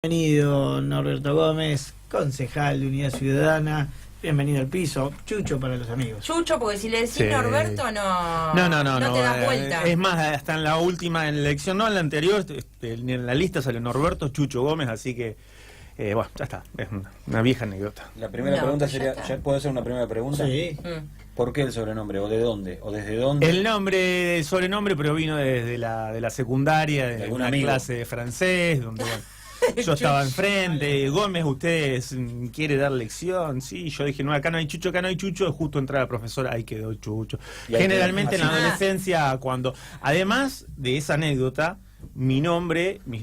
Bienvenido Norberto Gómez, concejal de Unidad Ciudadana. Bienvenido al piso. Chucho para los amigos. Chucho, porque si le decís Sí. Norberto no te das vuelta. Es más, hasta en la última elección, no en la anterior, ni en la lista salió Norberto Chucho Gómez, así que, bueno, ya está. Es una vieja anécdota. La primera pregunta sería, ¿ya puedo hacer una primera pregunta? Sí. ¿Por qué el sobrenombre? ¿O de dónde? ¿O desde dónde? El sobrenombre provino desde de la secundaria, de algún una amigo? clase de francés, donde bueno, yo estaba enfrente. Gómez, ¿usted quiere dar lección? Sí, yo dije, no, acá no hay Chucho, justo entra la profesora, ahí quedó Chucho. Y ahí Generalmente en quedó. la adolescencia, además de esa anécdota, mis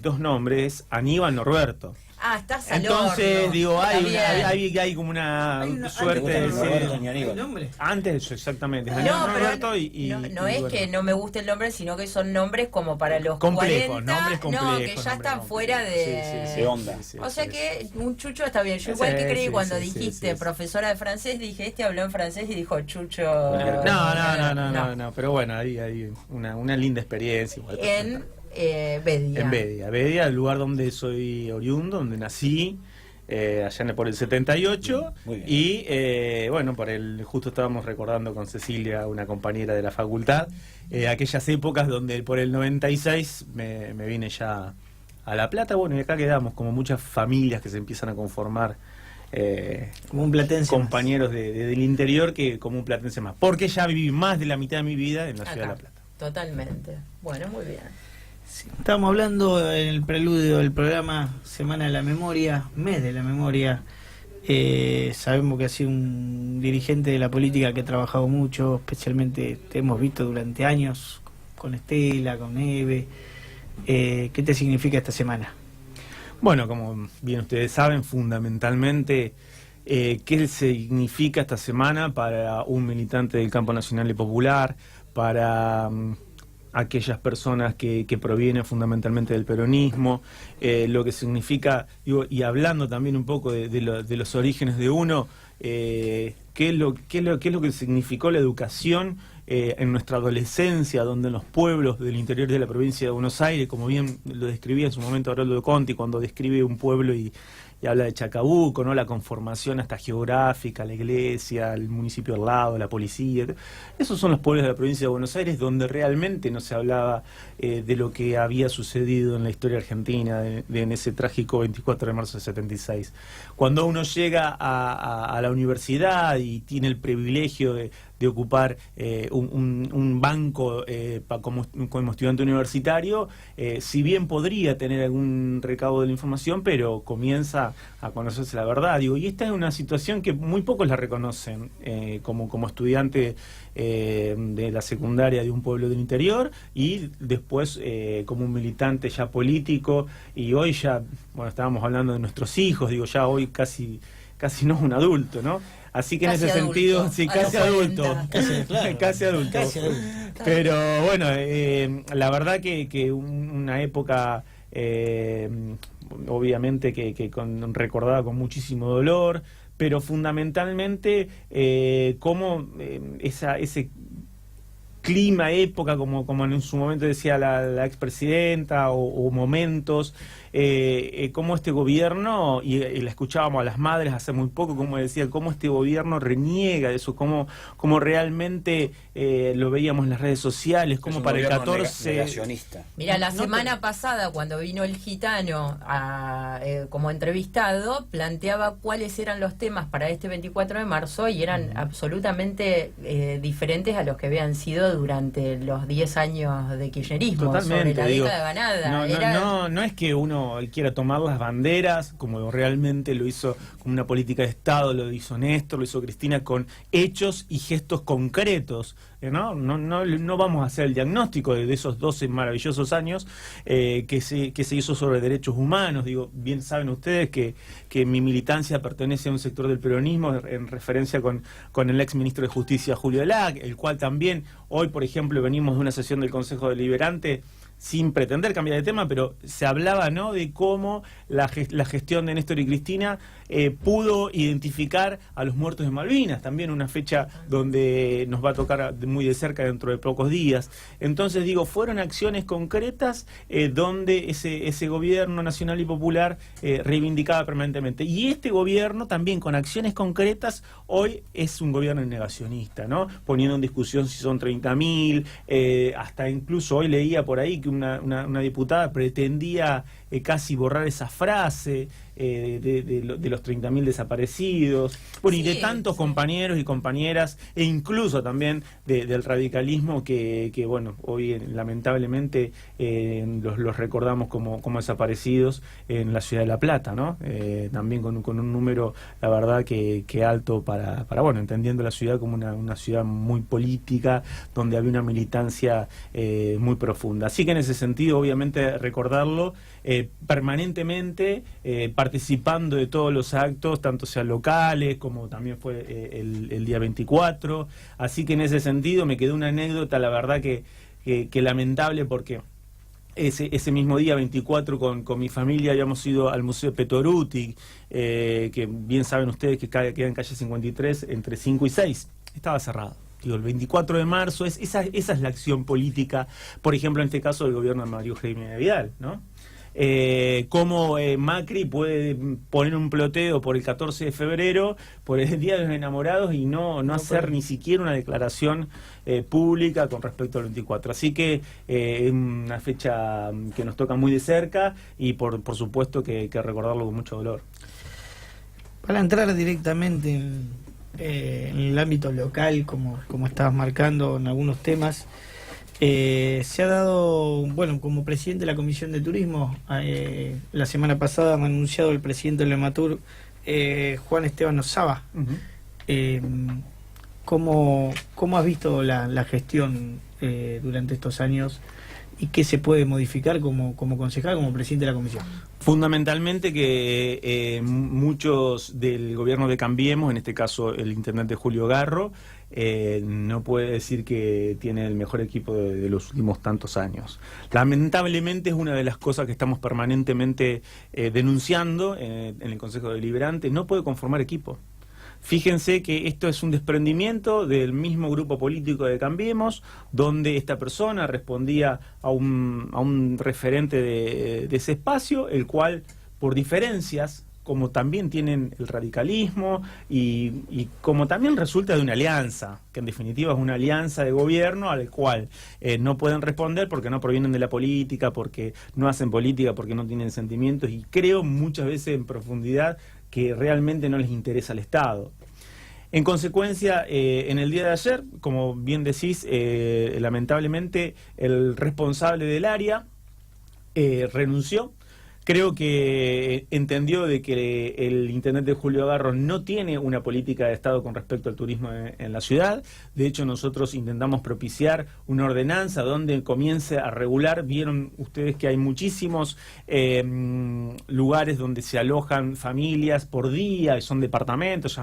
dos nombres, Aníbal Norberto. Ah, estás al Entonces, horno. digo, Está hay bien. como una Hay suerte ¿Te de gusta Norberto ser. ni Aníbal? ¿El nombre? Antes, exactamente. No, Aníbal pero Norberto no y es bueno. que no me guste el nombre, sino que son nombres como para los Complejos, 40, nombres complejos. no, que ya están fuera de... De onda. O sea que un Chucho está bien. Yo igual que creí Sí, cuando sí, dijiste sí. profesora de francés, dije, este habló en francés y dijo Chucho... No, pero bueno, hay una linda experiencia. Igual, En Bedia. En Bedia, el lugar donde soy oriundo, donde nací, allá por el 78. Muy bien. Y bueno, justo estábamos recordando con Cecilia, una compañera de la facultad, aquellas épocas donde por el 96 me vine ya a La Plata. Bueno, y acá quedamos como muchas familias que se empiezan a conformar. Como un platense. Compañeros del interior que como un platense más, porque ya viví más de la mitad de mi vida en la ciudad de La Plata. Totalmente. Bueno, muy bien. Sí, estábamos hablando en el preludio del programa Semana de la Memoria, Mes de la Memoria. Sabemos que ha sido un dirigente de la política que ha trabajado mucho, especialmente te hemos visto durante años con Estela, con Eve. ¿Qué te significa esta semana? Bueno, como bien ustedes saben, fundamentalmente, ¿qué significa esta semana para un militante del campo nacional y popular, para aquellas personas que provienen fundamentalmente del peronismo, lo que significa, y hablando también un poco de los orígenes de uno, qué es lo que significó la educación en nuestra adolescencia, donde en los pueblos del interior de la provincia de Buenos Aires, como bien lo describía en su momento Haroldo Conti, cuando describe un pueblo y habla de Chacabuco, ¿no? La conformación hasta geográfica, la iglesia, el municipio al lado, la policía. Esos son los pueblos de la provincia de Buenos Aires donde realmente no se hablaba de lo que había sucedido en la historia argentina, en ese trágico 24 de marzo de 76. Cuando uno llega a la universidad y tiene el privilegio de ocupar un banco como estudiante universitario, si bien podría tener algún recaudo de la información, pero comienza a conocerse la verdad. Y esta es una situación que muy pocos la reconocen como estudiante de la secundaria de un pueblo del interior, y después como un militante ya político, y hoy ya, bueno, estábamos hablando de nuestros hijos, ya hoy casi no es un adulto, ¿no? Así que Casi en ese adulto, sentido, sí, a casi los adulto. 40. Casi adulto. Casi adulto. Pero bueno, la verdad que una época obviamente que recordada con muchísimo dolor, pero fundamentalmente cómo ese clima, época, como en su momento decía la expresidenta, o momentos, cómo este gobierno, y la escuchábamos a las madres hace muy poco, como decía, cómo este gobierno reniega de eso, cómo realmente lo veíamos en las redes sociales, como para el 14... Negacionista. Mira, la semana pasada, cuando vino el gitano como entrevistado, planteaba cuáles eran los temas para este 24 de marzo y eran absolutamente diferentes a los que habían sido durante los 10 años de kirchnerismo. Totalmente, sobre la digo, década ganada. no es que uno quiera tomar las banderas como realmente lo hizo como una política de Estado, lo hizo Néstor, lo hizo Cristina, con hechos y gestos concretos. No vamos a hacer el diagnóstico de esos 12 maravillosos años que se hizo sobre derechos humanos. Bien saben ustedes que mi militancia pertenece a un sector del peronismo en referencia con el ex ministro de Justicia Julio Elak, el cual también hoy, por ejemplo, venimos de una sesión del Consejo Deliberante sin pretender cambiar de tema, pero se hablaba, ¿no?, de cómo la gestión de Néstor y Cristina pudo identificar a los muertos de Malvinas, también una fecha donde nos va a tocar muy de cerca dentro de pocos días. Entonces digo, fueron acciones concretas donde ese gobierno nacional y popular reivindicaba permanentemente. Y este gobierno también con acciones concretas hoy es un gobierno negacionista, ¿no?, poniendo en discusión si son 30.000, hasta incluso hoy leía por ahí que una diputada pretendía casi borrar esa frase de los 30.000 desaparecidos, bueno, y de tantos compañeros y compañeras, e incluso también del radicalismo que bueno, hoy lamentablemente los recordamos como desaparecidos en la ciudad de La Plata, ¿no? También con un número, la verdad, que alto para bueno, entendiendo la ciudad como una ciudad muy política, donde había una militancia muy profunda. Así que en ese sentido, obviamente, recordarlo permanentemente, participando de todos los actos, tanto sean locales como también fue el día 24. Así que en ese sentido me quedó una anécdota, la verdad que lamentable, porque ese mismo día 24 con mi familia habíamos ido al Museo Petoruti, que bien saben ustedes que queda en calle 53 entre 5 y 6. Estaba cerrado. Digo, el 24 de marzo, esa es la acción política, por ejemplo, en este caso del gobierno de María Eugenia Vidal, ¿no? Cómo Macri puede poner un ploteo por el 14 de febrero, por el Día de los Enamorados, y no hacer ni siquiera una declaración pública con respecto al 24. Así que es una fecha que nos toca muy de cerca y por supuesto que recordarlo con mucho dolor. Para entrar directamente en el ámbito local, como estabas marcando en algunos temas, se ha dado, bueno, como presidente de la Comisión de Turismo, la semana pasada han anunciado el presidente del Lematur, Juan Esteban Osaba. ¿Cómo has visto la gestión durante estos años y qué se puede modificar como concejal, como presidente de la comisión? Fundamentalmente que muchos del gobierno de Cambiemos, en este caso el intendente Julio Garro, no puede decir que tiene el mejor equipo de los últimos tantos años. Lamentablemente es una de las cosas que estamos permanentemente denunciando en el Consejo Deliberante. No puede conformar equipo. Fíjense que esto es un desprendimiento del mismo grupo político de Cambiemos, donde esta persona respondía a un referente de ese espacio, el cual, por diferencias, como también tienen el radicalismo y como también resulta de una alianza, que en definitiva es una alianza de gobierno al cual no pueden responder porque no provienen de la política, porque no hacen política, porque no tienen sentimientos, y creo muchas veces en profundidad que realmente no les interesa al Estado. En consecuencia, en el día de ayer, como bien decís, lamentablemente el responsable del área renunció. Creo que entendió de que el intendente Julio Garro no tiene una política de Estado con respecto al turismo en la ciudad. De hecho, nosotros intentamos propiciar una ordenanza donde comience a regular. Vieron ustedes que hay muchísimos lugares donde se alojan familias por día, son departamentos,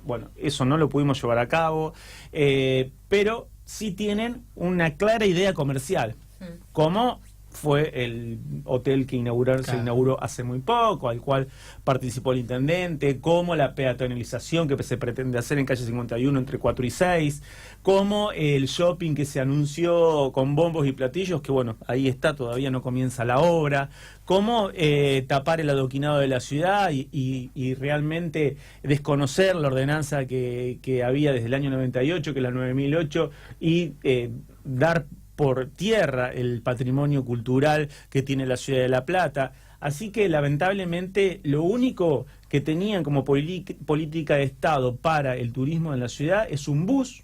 bueno, eso no lo pudimos llevar a cabo, pero sí tienen una clara idea comercial, como fue el hotel que se inauguró hace muy poco, al cual participó el intendente, como la peatonalización que se pretende hacer en calle 51 entre 4 y 6, como el shopping que se anunció con bombos y platillos, que bueno, ahí está, todavía no comienza la obra, como tapar el adoquinado de la ciudad y realmente desconocer la ordenanza que había desde el año 98, que es la 9008, y dar por tierra el patrimonio cultural que tiene la ciudad de La Plata. Así que lamentablemente lo único que tenían como política de Estado para el turismo en la ciudad es un bus.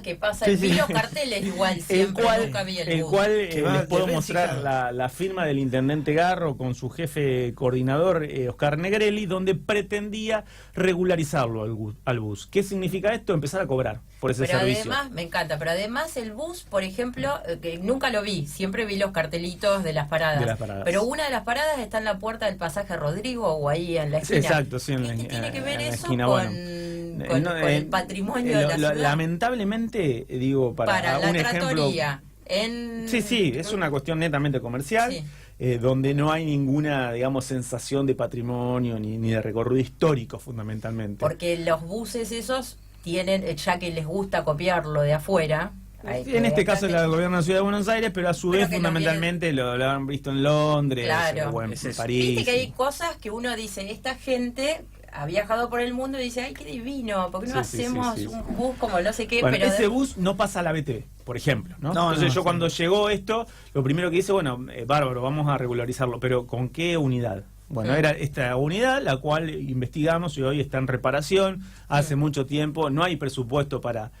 ¿Qué pasa? Vi los carteles igual siempre, nunca vi el bus. cual les puedo mostrar la firma del intendente Garro con su jefe coordinador Oscar Negrelli, donde pretendía regularizarlo al bus. ¿Qué significa esto? Empezar a cobrar por ese servicio. Pero además, me encanta, pero además el bus, por ejemplo, que nunca lo vi, siempre vi los cartelitos de las paradas. Pero una de las paradas está en la puerta del pasaje Rodrigo o ahí en la esquina. Exacto, sí, ¿Qué tiene que ver eso esquina, con el patrimonio de la ciudad? Lamentablemente, digo, para la un ejemplo, trattoria Sí, es una cuestión netamente comercial, donde no hay ninguna, digamos, sensación de patrimonio ni de recorrido histórico, fundamentalmente. Porque los buses esos tienen, ya que les gusta copiarlo de afuera... En este caso es el gobierno de la Ciudad de Buenos Aires, pero a su vez fundamentalmente lo han visto en Londres, claro, o en París. Viste que hay cosas que uno dice, esta gente ha viajado por el mundo y dice, ay, qué divino, ¿por qué no hacemos un bus como no sé qué? Bueno, pero ese bus no pasa a la BTV, por ejemplo, ¿no? Entonces yo cuando llegó esto, lo primero que hice, bárbaro, vamos a regularizarlo, pero ¿con qué unidad? Bueno, era esta unidad la cual investigamos y hoy está en reparación, hace mucho tiempo, no hay presupuesto para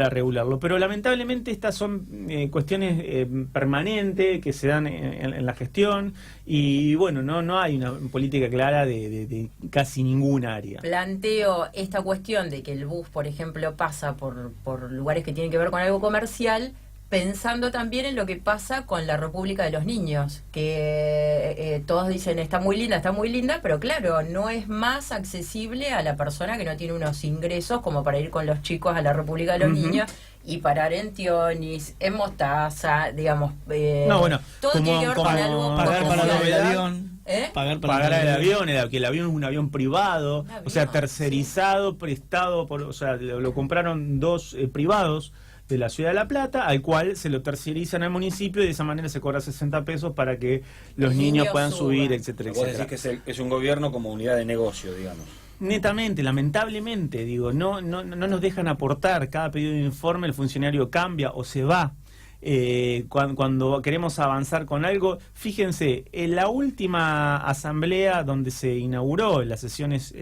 regularlo, pero lamentablemente estas son cuestiones permanentes que se dan en la gestión y bueno, no hay una política clara de casi ningún área. Planteo esta cuestión de que el bus, por ejemplo, pasa por lugares que tienen que ver con algo comercial, pensando también en lo que pasa con la República de los Niños, que todos dicen está muy linda, pero claro, no es más accesible a la persona que no tiene unos ingresos como para ir con los chicos a la República de los Niños y parar en Tionis, en Mostaza, digamos. Todo tiene que ver con algo pagar para el avión. Pagar el avión, que el avión es un avión privado, o sea, tercerizado, prestado, o sea, lo compraron dos privados de la Ciudad de La Plata, al cual se lo tercerizan al municipio y de esa manera se cobra 60 pesos para que los niños puedan subir, etcétera, etcétera. Vos decís que es un gobierno como unidad de negocio, digamos. Netamente, lamentablemente, digo, no nos dejan aportar. Cada pedido de informe el funcionario cambia o se va. Cuando queremos avanzar con algo, fíjense, en la última asamblea donde se inauguró las sesiones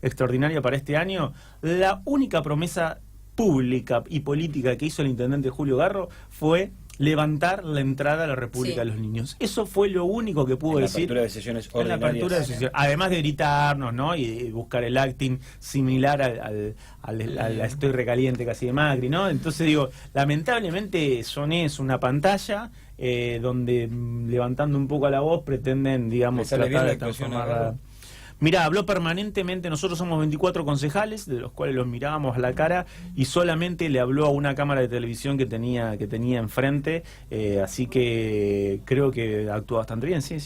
extraordinarias para este año, la única promesa pública y política que hizo el intendente Julio Garro fue levantar la entrada a la República de los Niños. Eso fue lo único que pudo decir en la apertura de sesiones ordinarias. En la apertura de sesiones, además de gritarnos, ¿no? Y buscar el acting similar al estoy recaliente casi de Macri, ¿no? Entonces digo, lamentablemente es una pantalla donde levantando un poco la voz pretenden, digamos, tratar de transformar. Mirá, habló permanentemente, nosotros somos 24 concejales, de los cuales los mirábamos a la cara, y solamente le habló a una cámara de televisión que tenía enfrente, así que creo que actuó bastante bien, sí.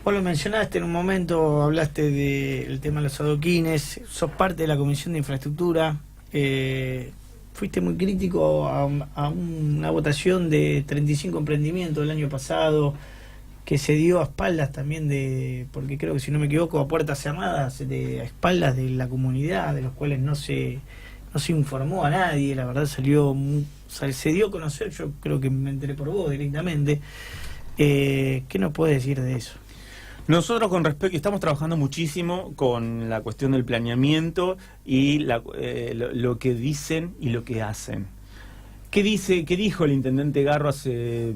Vos lo mencionaste en un momento, hablaste del tema de los adoquines, sos parte de la Comisión de Infraestructura, fuiste muy crítico a una votación de 35 emprendimientos del año pasado, que se dio a espaldas también porque creo que si no me equivoco, a puertas cerradas, a espaldas de la comunidad, de los cuales no se informó a nadie, la verdad se dio a conocer, yo creo que me enteré por vos directamente. ¿Qué nos puede decir de eso? Nosotros estamos trabajando muchísimo con la cuestión del planeamiento y lo que dicen y lo que hacen. ¿Qué dijo el intendente Garro hace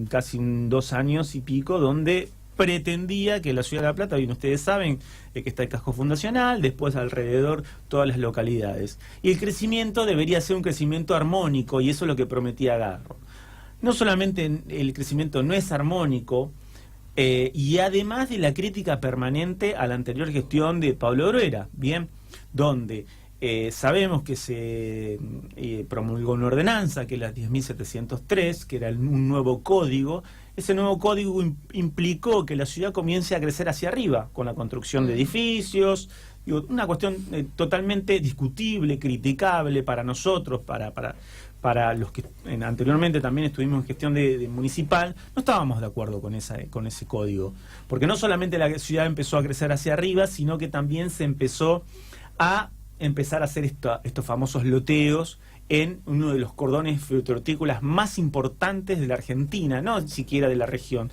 casi 2 años y pico, donde pretendía que la Ciudad de La Plata, bien ustedes saben, que está el casco fundacional, después alrededor todas las localidades? Y el crecimiento debería ser un crecimiento armónico, y eso es lo que prometía Garro. No solamente el crecimiento no es armónico, y además de la crítica permanente a la anterior gestión de Pablo Bruera, bien, donde sabemos que se promulgó una ordenanza, que es la 10.703, que era un nuevo código. Ese nuevo código implicó que la ciudad comience a crecer hacia arriba, con la construcción de edificios, una cuestión totalmente discutible, criticable para nosotros, para los que anteriormente también estuvimos en gestión de municipal. No estábamos de acuerdo con ese código, porque no solamente la ciudad empezó a crecer hacia arriba, sino que también se empezó a hacer estos famosos loteos en uno de los cordones frutícolas más importantes de la Argentina, no siquiera de la región,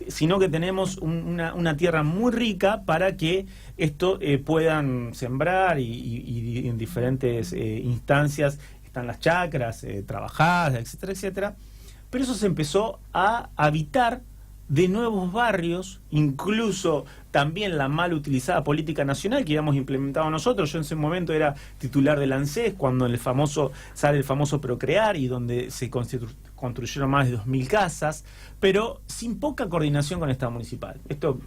sino que tenemos una tierra muy rica para que esto puedan sembrar y en diferentes instancias están las chacras trabajadas, etcétera, etcétera. Pero eso se empezó a habitar de nuevos barrios, incluso también la mal utilizada política nacional que habíamos implementado nosotros. Yo en ese momento era titular del ANSES, cuando sale el famoso Procrear, y donde se construyeron más de 2.000 casas, pero sin poca coordinación con el Estado municipal. Esto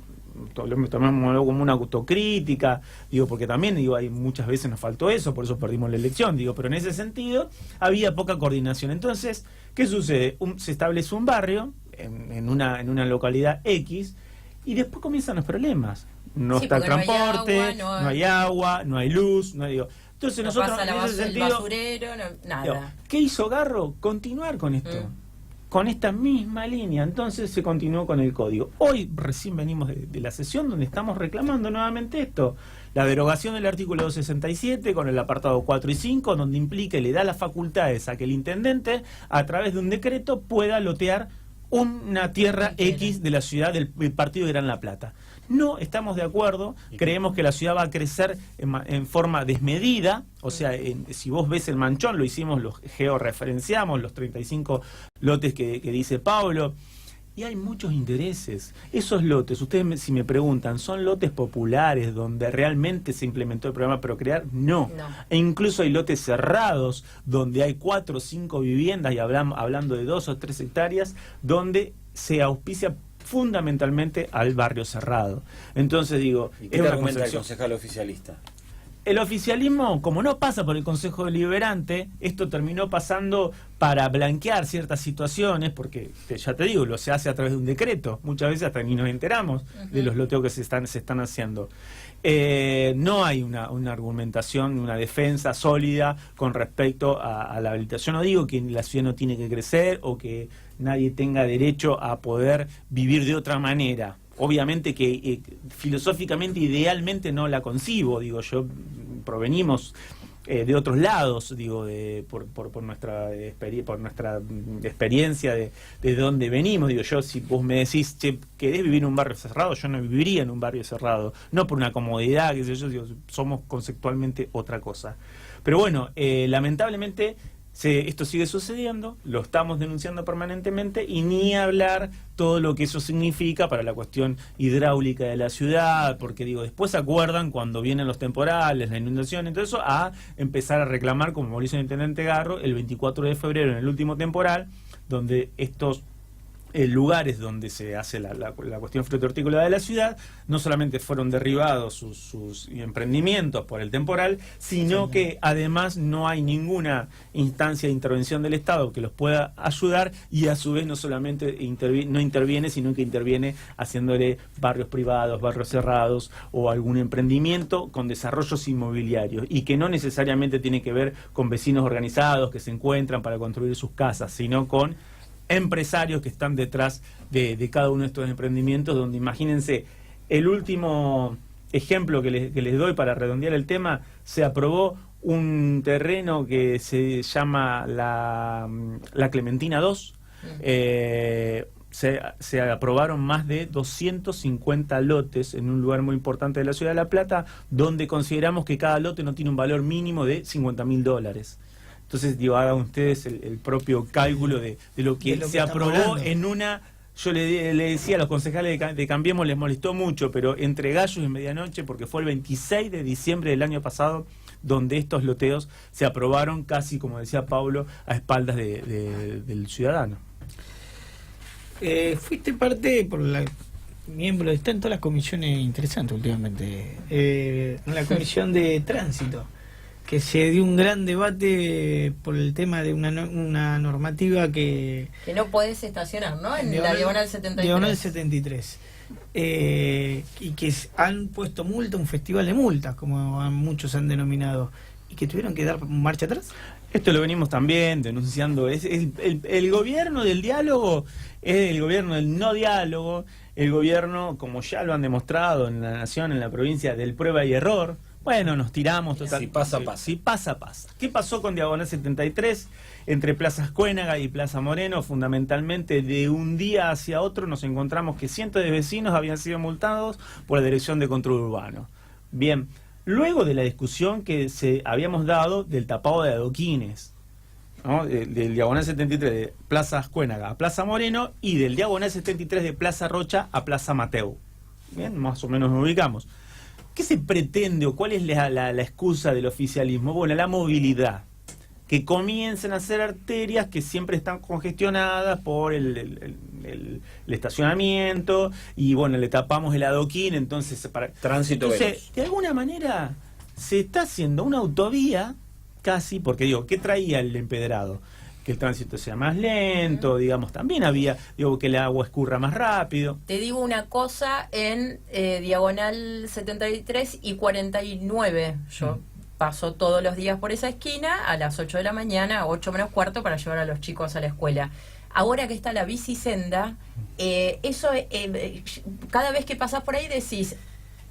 lo tomamos como una autocrítica, digo, porque también digo, hay muchas veces nos faltó eso, por eso perdimos la elección, digo, pero en ese sentido había poca coordinación. Entonces, ¿qué sucede? Se establece un barrio en una localidad X y después comienzan los problemas. No Sí, está el porque transporte, no hay agua, no hay luz, no hay, digo, entonces no nosotros pasa en ese el sentido, basurero, nada. digo, ¿qué hizo Garro? Continuar con esto. Con esta misma línea, entonces se continuó con el código. Hoy recién venimos de la sesión donde estamos reclamando nuevamente esto, la derogación del artículo 267 con el apartado 4 y 5, donde implica y le da las facultades a que el intendente, a través de un decreto, pueda lotear una tierra X de la ciudad del partido de Gran La Plata. No estamos de acuerdo, creemos que la ciudad va a crecer en forma desmedida, o sea, si vos ves el manchón, lo hicimos, lo georreferenciamos, los 35 lotes que dice Pablo, y hay muchos intereses. Esos lotes, ustedes si me preguntan, ¿son lotes populares donde realmente se implementó el programa Procrear? No. E incluso hay lotes cerrados donde hay 4 o 5 viviendas, y hablando de 2 o 3 hectáreas, donde se auspicia fundamentalmente al barrio cerrado. Entonces digo, ¿y qué argumenta el concejal oficialista? El oficialismo, como no pasa por el Consejo Deliberante, esto terminó pasando para blanquear ciertas situaciones, porque ya te digo, lo se hace a través de un decreto, muchas veces hasta ni nos enteramos de los loteos que se están haciendo. No hay una argumentación, una defensa sólida con respecto a la habilitación. No digo que la ciudad no tiene que crecer o que nadie tenga derecho a poder vivir de otra manera. Obviamente que filosóficamente, idealmente no la concibo, digo, yo provenimos de otros lados, digo, por nuestra experiencia de dónde venimos, digo, yo si vos me decís, che, ¿querés vivir en un barrio cerrado? Yo no viviría en un barrio cerrado, no por una comodidad, qué sé yo, digo, somos conceptualmente otra cosa. Pero bueno, lamentablemente esto sigue sucediendo, lo estamos denunciando permanentemente, y ni hablar todo lo que eso significa para la cuestión hidráulica de la ciudad, porque digo, después se acuerdan cuando vienen los temporales, la inundación y todo eso, a empezar a reclamar, como lo hizo el intendente Garro, el 24 de febrero en el último temporal, donde estos lugares donde se hace la cuestión fruto-hortícola de la ciudad, no solamente fueron derribados sus emprendimientos por el temporal, sino que además no hay ninguna instancia de intervención del Estado que los pueda ayudar, y a su vez no solamente no interviene, sino que interviene haciéndole barrios privados, barrios cerrados o algún emprendimiento con desarrollos inmobiliarios, y que no necesariamente tiene que ver con vecinos organizados que se encuentran para construir sus casas, sino con empresarios que están detrás de cada uno de estos emprendimientos, donde imagínense, el último ejemplo que les doy para redondear el tema, se aprobó un terreno que se llama la Clementina 2, se aprobaron más de 250 lotes en un lugar muy importante de la ciudad de La Plata, donde consideramos que cada lote no tiene un valor mínimo de $50.000. Entonces, digo, hagan ustedes el propio cálculo de lo que se aprobó en una... Yo le decía a los concejales de Cambiemos, les molestó mucho, pero entre gallos y medianoche, porque fue el 26 de diciembre del año pasado donde estos loteos se aprobaron, casi, como decía Pablo, a espaldas del ciudadano. Fuiste parte miembro, está en todas las comisiones interesantes últimamente, en la comisión de tránsito, que se dio un gran debate por el tema de una normativa que no podés estacionar, ¿no? En la diagonal 73. Diagonal 73. Y que han puesto multa, un festival de multas, como muchos han denominado, y que tuvieron que dar marcha atrás. Esto lo venimos también denunciando. El gobierno del diálogo es el gobierno del no diálogo, el gobierno, como ya lo han demostrado en la nación, en la provincia, del prueba y error. Bueno, nos tiramos total. Si pasa, pasa. Si pasa, pasa. ¿Qué pasó con Diagonal 73? Entre Plaza Escuénaga y Plaza Moreno, fundamentalmente, de un día hacia otro nos encontramos que cientos de vecinos habían sido multados por la Dirección de Control Urbano. Bien, luego de la discusión que habíamos dado del tapado de adoquines, ¿no? Del Diagonal 73 de Plaza Escuénaga a Plaza Moreno, y del Diagonal 73 de Plaza Rocha a Plaza Mateu. Bien, más o menos nos ubicamos. ¿Qué se pretende o cuál es la excusa del oficialismo? Bueno, la movilidad. que comiencen a ser arterias que siempre están congestionadas por el estacionamiento, y bueno, le tapamos el adoquín, entonces de alguna manera se está haciendo una autovía casi, porque digo, ¿qué traía el empedrado? Que el tránsito sea más lento, digamos, también había, que el agua escurra más rápido. Te digo una cosa, en diagonal 73 y 49, yo paso todos los días por esa esquina a las 8 de la mañana, 8 menos cuarto, para llevar a los chicos a la escuela. Ahora que está la bicisenda, eso, cada vez que pasas por ahí decís,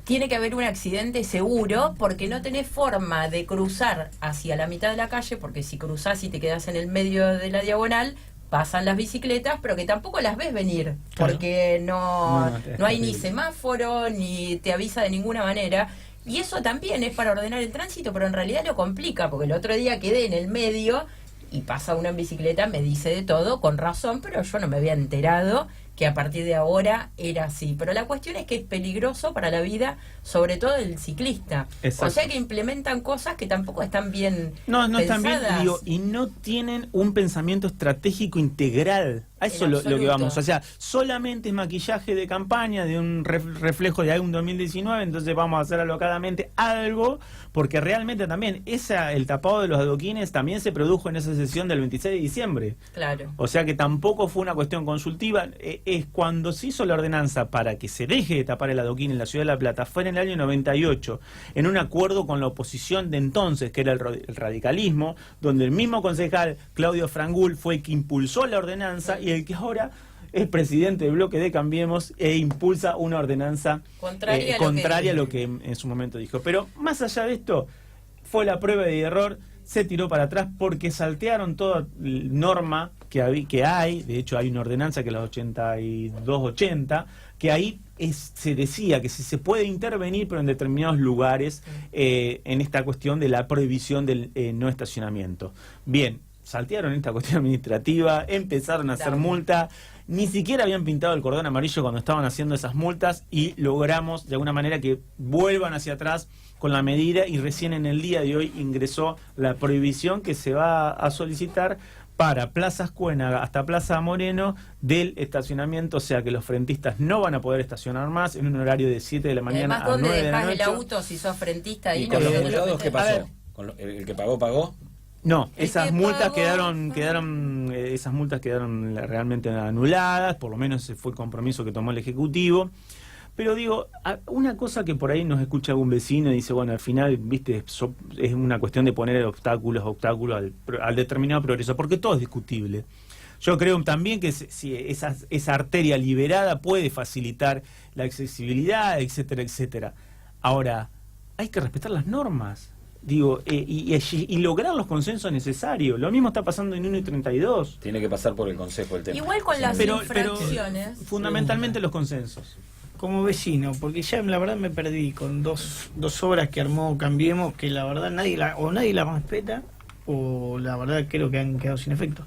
tiene que haber un accidente seguro, porque no tenés forma de cruzar hacia la mitad de la calle, porque si cruzás y te quedás en el medio de la diagonal, pasan las bicicletas, pero que tampoco las ves venir, porque no hay ni semáforo, ni te avisa de ninguna manera. Y eso también es para ordenar el tránsito, pero en realidad lo complica, porque el otro día quedé en el medio y pasa uno en bicicleta, me dice de todo, con razón, pero yo no me había enterado que a partir de ahora era así. Pero la cuestión es que es peligroso para la vida, sobre todo del ciclista. Exacto. O sea que implementan cosas que tampoco están bien pensadas. Están bien, y no tienen un pensamiento estratégico integral. A eso es lo que vamos. O sea, solamente es maquillaje de campaña, de un reflejo de algún 2019, entonces vamos a hacer alocadamente algo, porque realmente también el tapado de los adoquines también se produjo en esa sesión del 26 de diciembre. Claro. O sea que tampoco fue una cuestión consultiva. Es cuando se hizo la ordenanza para que se deje de tapar el adoquín en la Ciudad de La Plata, fue en el año 98, en un acuerdo con la oposición de entonces, que era el radicalismo, donde el mismo concejal Claudio Frangul fue el que impulsó la ordenanza, y el que ahora es presidente del bloque de Cambiemos e impulsa una ordenanza contraria a lo que en su momento dijo. Pero más allá de esto, fue la prueba de error, se tiró para atrás porque saltearon toda norma que hay. De hecho hay una ordenanza que es la 8280, que ahí se decía que se puede intervenir, pero en determinados lugares, en esta cuestión de la prohibición del no estacionamiento. Bien, saltearon esta cuestión administrativa, empezaron a hacer multa, ni siquiera habían pintado el cordón amarillo cuando estaban haciendo esas multas, y logramos de alguna manera que vuelvan hacia atrás con la medida, y recién en el día de hoy ingresó la prohibición que se va a solicitar para Plaza Escuénaga hasta Plaza Moreno del estacionamiento, o sea que los frentistas no van a poder estacionar más en un horario de 7 de la mañana a 9 de la noche. ¿Dónde dejás el auto si sos frentista? ¿Y con los multados qué pasó? ¿El que pagó? No, esas multas quedaron realmente anuladas, por lo menos ese fue el compromiso que tomó el Ejecutivo. Pero digo, una cosa que por ahí nos escucha algún vecino y dice, bueno, al final, viste, es una cuestión de poner obstáculos al determinado progreso, porque todo es discutible. Yo creo también que si esa arteria liberada puede facilitar la accesibilidad, etcétera, etcétera. Ahora, hay que respetar las normas. Digo, y lograr los consensos necesarios. Lo mismo está pasando en 1 y 32. Tiene que pasar por el Consejo el tema. Igual con las infracciones. Fundamentalmente los consensos. Como vecino, porque ya la verdad me perdí con dos obras que armó Cambiemos, que la verdad nadie la respeta, o la verdad creo que han quedado sin efecto.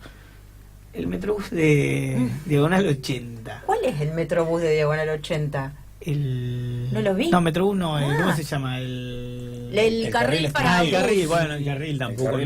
El Metrobús de Diagonal 80. ¿Cuál es el Metrobús de Diagonal 80? ¿No lo vi? No, Metrobús no, ¿cómo se llama? El carril para el carril tampoco,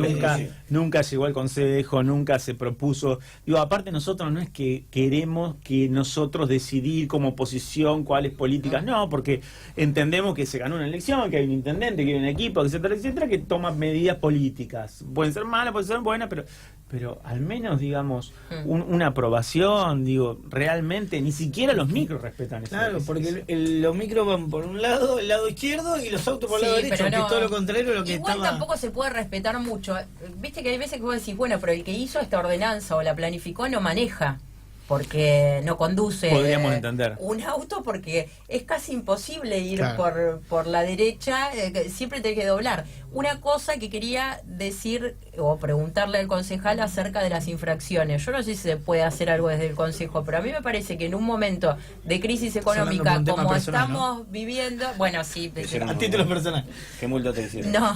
nunca llegó al Consejo, nunca se propuso. Digo, aparte nosotros no es que queremos que nosotros decidir como oposición cuáles políticas, no, porque entendemos que se ganó una elección, que hay un intendente, que hay un equipo, etcétera, etcétera, que toma medidas políticas. Pueden ser malas, pueden ser buenas, pero al menos, digamos, una aprobación, digo, realmente ni siquiera los micros respetan eso. Claro, porque los micros van por un lado, el lado izquierdo, y los autos por el lado derecho, que es todo lo contrario a lo que igual tampoco se puede respetar mucho. Viste que hay veces que vos decís, bueno, pero el que hizo esta ordenanza o la planificó no maneja, porque no conduce. Podríamos entender. Un auto, porque es casi imposible ir por la derecha, siempre tenés que doblar. Una cosa que quería decir o preguntarle al concejal acerca de las infracciones. Yo no sé si se puede hacer algo desde el Consejo, pero a mí me parece que en un momento de crisis económica como personal, estamos viviendo, bueno, sí, a título personal. ¿Qué multa te hicieron? No,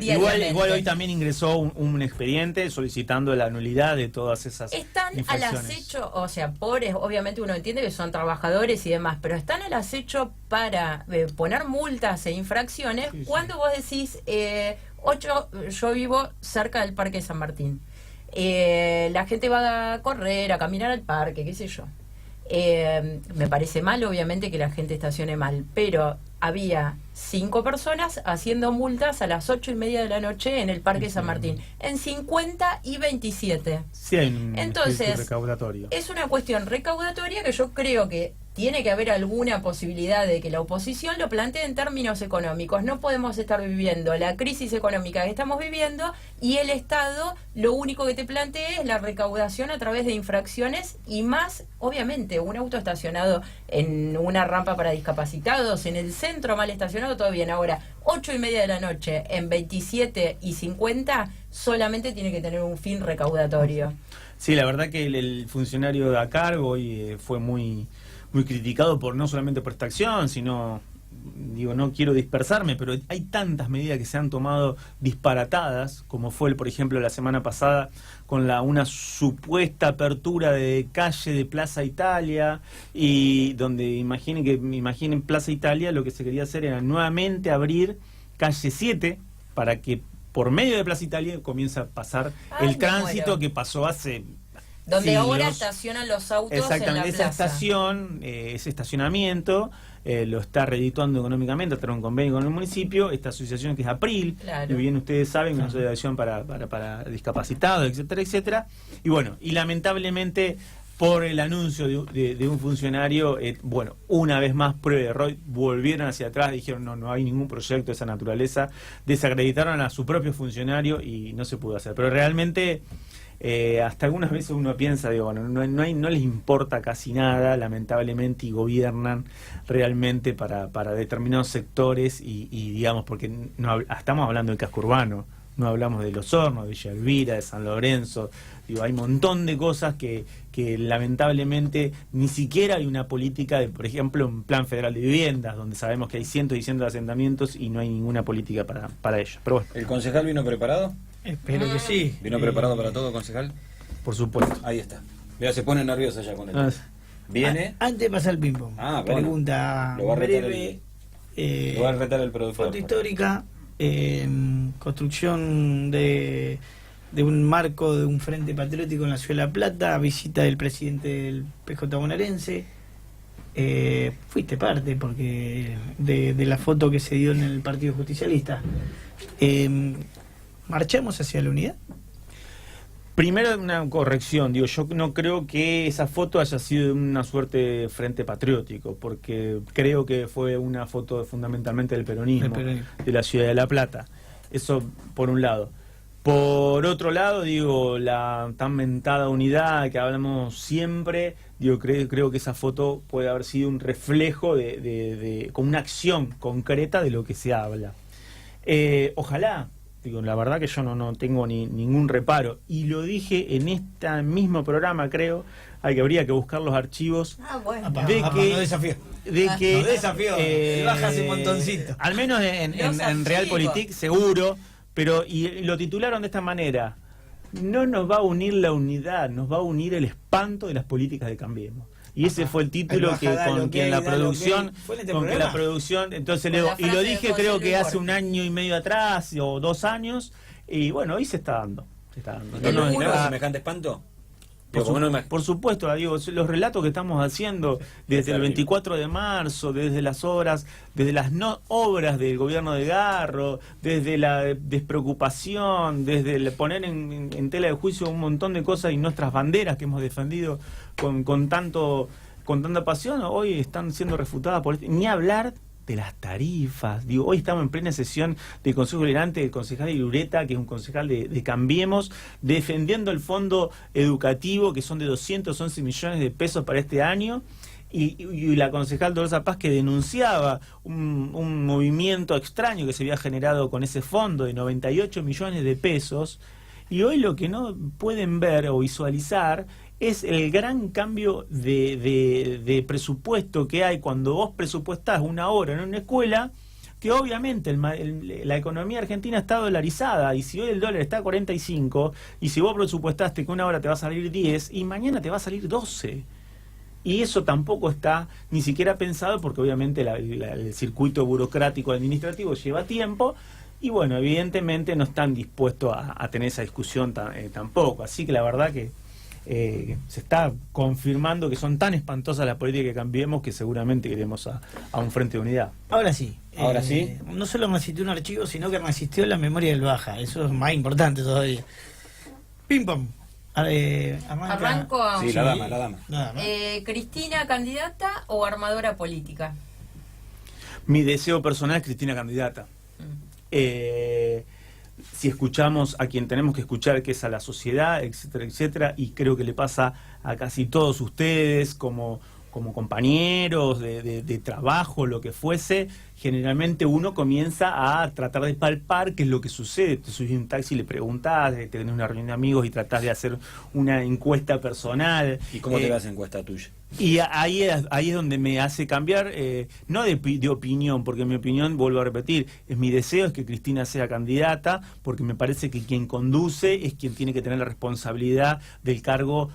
igual hoy también ingresó un expediente solicitando la nulidad de todas esas están infracciones. Al acecho, o sea, pobres, obviamente uno entiende que son trabajadores y demás, pero están al acecho para poner multas e infracciones cuando vos decís, Yo vivo cerca del Parque San Martín. La gente va a correr, a caminar al parque, qué sé yo. Me parece mal, obviamente, que la gente estacione mal, pero había 5 personas haciendo multas a las 8:30 de la noche en el Parque San Martín, en 50 y 27. Sí, hay un Entonces, recaudatorio. es una cuestión recaudatoria que yo creo que tiene que haber alguna posibilidad de que la oposición lo plantee en términos económicos. No podemos estar viviendo la crisis económica que estamos viviendo y el Estado lo único que te plantee es la recaudación a través de infracciones y más, obviamente, un auto estacionado en una rampa para discapacitados, en el centro mal estacionado, todo bien. Ahora, 8:30 de la noche, en 27 y 50, solamente tiene que tener un fin recaudatorio. Sí, la verdad que el funcionario a cargo fue muy criticado por no solamente por esta acción, sino, digo, no quiero dispersarme, pero hay tantas medidas que se han tomado disparatadas, como fue, por ejemplo, la semana pasada con una supuesta apertura de calle de Plaza Italia, y donde imaginen Plaza Italia, lo que se quería hacer era nuevamente abrir calle 7 para que por medio de Plaza Italia comience a pasar el tránsito que pasó hace donde siglos. ahora estacionan los autos. Exactamente, en la esa plaza. estación, ese estacionamiento, lo está redituando económicamente a través de un convenio con el municipio, esta asociación que es April, Claro. y bien ustedes saben, una asociación para discapacitados, etcétera, etcétera. Y bueno, y lamentablemente por el anuncio de un funcionario, bueno, una vez más, prueba de error, volvieron hacia atrás, dijeron no hay ningún proyecto de esa naturaleza, desacreditaron a su propio funcionario y no se pudo hacer. Pero realmente hasta algunas veces uno piensa, digo, bueno, no les importa casi nada, lamentablemente, y gobiernan realmente para determinados sectores y digamos, porque estamos hablando del casco urbano, no hablamos de Los Hornos, de Villa Elvira, de San Lorenzo, digo, hay un montón de cosas que lamentablemente ni siquiera hay una política de, por ejemplo, un plan federal de viviendas, donde sabemos que hay cientos y cientos de asentamientos y no hay ninguna política para ello. Pero bueno, ¿El concejal vino preparado? Espero que sí. ¿Vino preparado para todo, concejal? por supuesto. Ahí está. Mira, se pone nervioso ya con el Viene. Antes de pasar el ping-pong, Bueno. pregunta Lo va a retar breve. Lo va a retar el productor. Foto histórica, construcción de un marco de un frente patriótico en la ciudad de La Plata, visita del presidente del PJ bonaerense. Fuiste parte porque de la foto que se dio en el Partido Justicialista. ¿Marchamos hacia la unidad? Primero, una corrección, digo, yo no creo que esa foto haya sido una suerte de frente patriótico, porque creo que fue una foto fundamentalmente del peronismo, de la ciudad de La Plata. Eso por un lado. Por otro lado, digo, la tan mentada unidad que hablamos siempre, digo, creo que esa foto puede haber sido un reflejo con una acción concreta de lo que se habla. Ojalá. Digo, la verdad que yo no tengo ningún reparo. Y lo dije en este mismo programa, creo, habría que buscar los archivos No desafío. Baja ese montoncito. Al menos en Realpolitik, seguro, pero y lo titularon de esta manera: no nos va a unir la unidad, nos va a unir el espanto de las políticas de Cambiemos. Y ese fue el título la producción, entonces lo dije, creo que hace un año y medio atrás o 2 años, y bueno, hoy se está dando. ¿No nos imaginabas semejante espanto? Por supuesto, digo, los relatos que estamos haciendo desde el 24 de marzo, desde las obras del gobierno de Garro, desde la despreocupación, desde el poner en tela de juicio un montón de cosas y nuestras banderas que hemos defendido con tanta pasión, hoy están siendo refutadas por ni hablar de las tarifas. Digo, hoy estamos en plena sesión del Consejo Deliberante del concejal Irureta, que es un concejal de Cambiemos, defendiendo el fondo educativo, que son de 211 millones de pesos para este año, y la concejal Dolores Paz, que denunciaba un movimiento extraño que se había generado con ese fondo de 98 millones de pesos, y hoy lo que no pueden ver o visualizar es el gran cambio de presupuesto que hay cuando vos presupuestás una obra en una escuela, que obviamente la economía argentina está dolarizada, y si hoy el dólar está a 45, y si vos presupuestaste que una obra te va a salir 10, y mañana te va a salir 12. Y eso tampoco está ni siquiera pensado, porque obviamente el circuito burocrático administrativo lleva tiempo, y bueno, evidentemente no están dispuestos a tener esa discusión tampoco. Así que la verdad que se está confirmando que son tan espantosas las políticas que Cambiemos que seguramente iremos a un frente de unidad. Ahora sí. Ahora sí. No solo resistió un archivo, sino que resistió la memoria del Baja. Eso es más importante todavía. Ping pong. Arranco. Sí, la dama. Nada más. ¿Cristina candidata o armadora política? Mi deseo personal es Cristina candidata. Si escuchamos a quien tenemos que escuchar, que es a la sociedad, etcétera, etcétera, y creo que le pasa a casi todos ustedes como compañeros de trabajo, lo que fuese, generalmente uno comienza a tratar de palpar qué es lo que sucede. Te subís en un taxi y le preguntás, tenés una reunión de amigos y tratás de hacer una encuesta personal. ¿Y cómo te va esa encuesta tuya? Y ahí es donde me hace cambiar, no de opinión, porque mi opinión, vuelvo a repetir, mi deseo es que Cristina sea candidata, porque me parece que quien conduce es quien tiene que tener la responsabilidad del cargo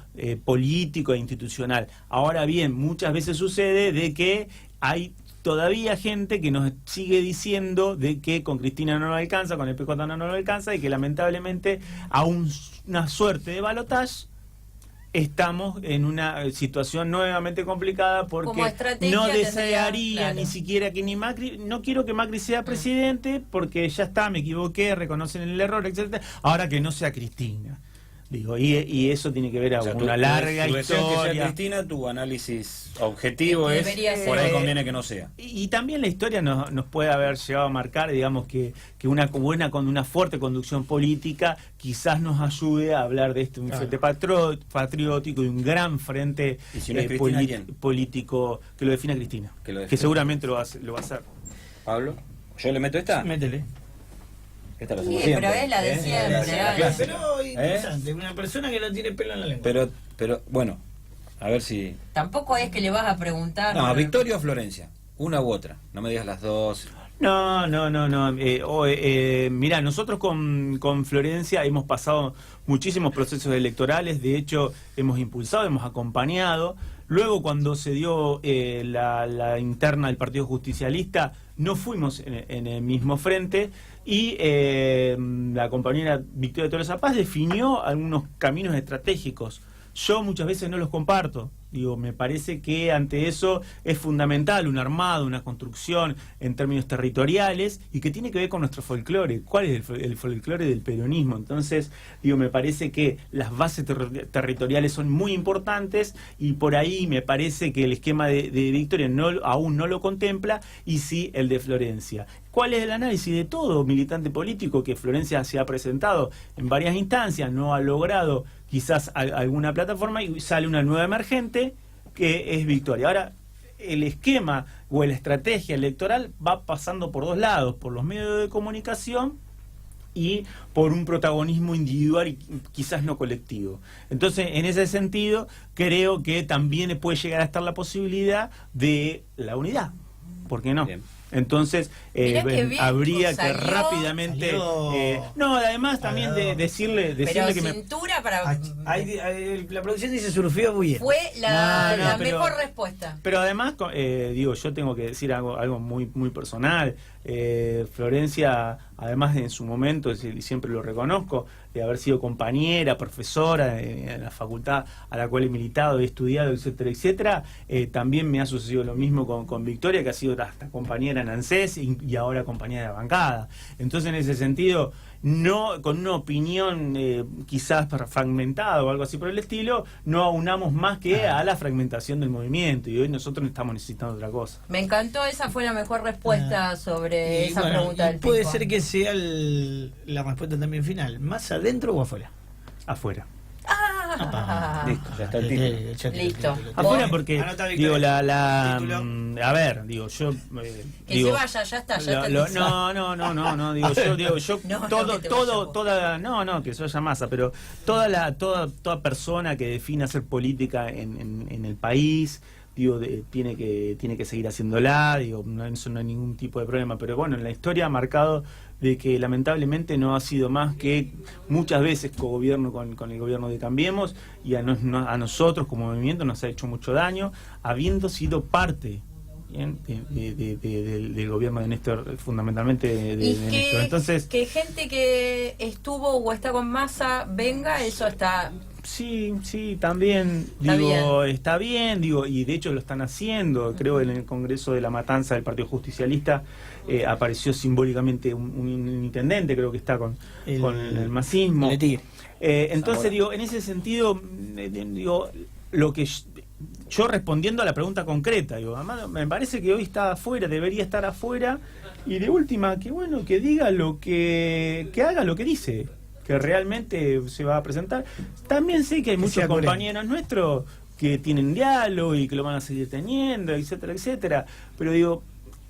político e institucional. Ahora bien, muchas veces sucede de que hay todavía gente que nos sigue diciendo de que con Cristina no lo alcanza, con el PJ no lo alcanza, y que lamentablemente a una suerte de balotaje estamos en una situación nuevamente complicada, porque no desearía ni siquiera que ni Macri, no quiero que Macri sea presidente, porque ya está, me equivoqué, reconocen el error, etcétera. Ahora que no sea Cristina. Digo, y eso tiene que ver a una larga historia. Que sea Cristina, tu análisis objetivo es por ahí conviene que no sea. Y también la historia nos puede haber llevado a marcar, digamos, que una fuerte conducción política quizás nos ayude a hablar de un frente patriótico y un gran frente político que lo defina Cristina, que seguramente lo va a hacer. Pablo, ¿yo le meto esta? Métele. Esta la hacemos siempre, pero es la de siempre. Pero interesante, una persona que no tiene pelo en la lengua. Pero bueno, a ver si... Tampoco es que le vas a preguntar... No, Victoria o Florencia, una u otra, no me digas las dos. No. Mirá, nosotros con Florencia hemos pasado muchísimos procesos electorales, de hecho hemos impulsado, hemos acompañado. Luego, cuando se dio la interna del Partido Justicialista, no fuimos en el mismo frente, y la compañera Victoria Tolosa Paz definió algunos caminos estratégicos. Yo muchas veces no los comparto. Digo, me parece que ante eso es fundamental un armado, una construcción en términos territoriales, y que tiene que ver con nuestro folclore. ¿Cuál es el folclore del peronismo? Entonces, digo, me parece que las bases territoriales son muy importantes, y por ahí me parece que el esquema de Victoria aún no lo contempla, y sí el de Florencia. ¿Cuál es el análisis de todo militante político? Que Florencia se ha presentado en varias instancias, no ha logrado quizás alguna plataforma, y sale una nueva emergente que es Victoria. Ahora, el esquema o la estrategia electoral va pasando por dos lados: por los medios de comunicación y por un protagonismo individual y quizás no colectivo. Entonces, en ese sentido, creo que también puede llegar a estar la posibilidad de la unidad. ¿Por qué no? Bien. Entonces, habría que rápidamente... además también decirle que cintura para... la producción dice surfeo muy bien. Fue la mejor respuesta. Pero además, yo tengo que decir algo muy, muy personal. Florencia, además en su momento, y siempre lo reconozco, de haber sido compañera, profesora en la facultad a la cual he militado, he estudiado, etcétera, etcétera, también me ha sucedido lo mismo con Victoria, que ha sido hasta compañera en ANSES y ahora compañera de bancada. Entonces, en ese sentido, no con una opinión quizás fragmentada o algo así por el estilo, no aunamos más que a la fragmentación del movimiento, y hoy nosotros estamos necesitando otra cosa. Me encantó, esa fue la mejor respuesta sobre esa pregunta del puede ser que sea la respuesta también final, ¿más adentro o afuera? Afuera. Listo, ya está el título. Listo. Afuera, porque digo, a ver, digo, yo que se vaya, ya está, digo, yo que se vaya Massa, pero toda persona que defina hacer política en el país, digo, tiene que seguir haciéndola, digo, eso no hay ningún tipo de problema, pero bueno, en la historia ha marcado de que lamentablemente no ha sido más que muchas veces cogobierno con el gobierno de Cambiemos, y a nosotros como movimiento nos ha hecho mucho daño, habiendo sido parte ¿bien? Del gobierno de Néstor, fundamentalmente de Néstor. Entonces, que gente que estuvo o está con Massa venga, eso está... Sí, también, está bien, y de hecho lo están haciendo. Creo que en el Congreso de la Matanza del Partido Justicialista apareció simbólicamente un intendente, creo que está con el masismo. Entonces, en ese sentido, lo que yo respondiendo a la pregunta concreta, además me parece que hoy está afuera, debería estar afuera, y de última, que diga que haga lo que dice, que realmente se va a presentar. También sé que hay muchos compañeros nuestros que tienen diálogo y que lo van a seguir teniendo, etcétera, etcétera, pero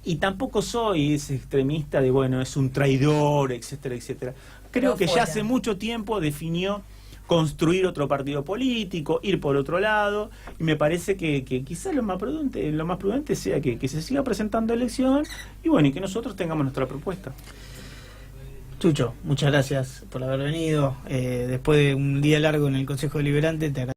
y tampoco soy ese extremista de es un traidor, etcétera, etcétera. Creo que ya hace mucho tiempo definió construir otro partido político, ir por otro lado, y me parece que quizás lo más prudente sea que se siga presentando elección y que nosotros tengamos nuestra propuesta. Chucho, muchas gracias por haber venido. Después de un día largo en el Consejo Deliberante, te agradezco.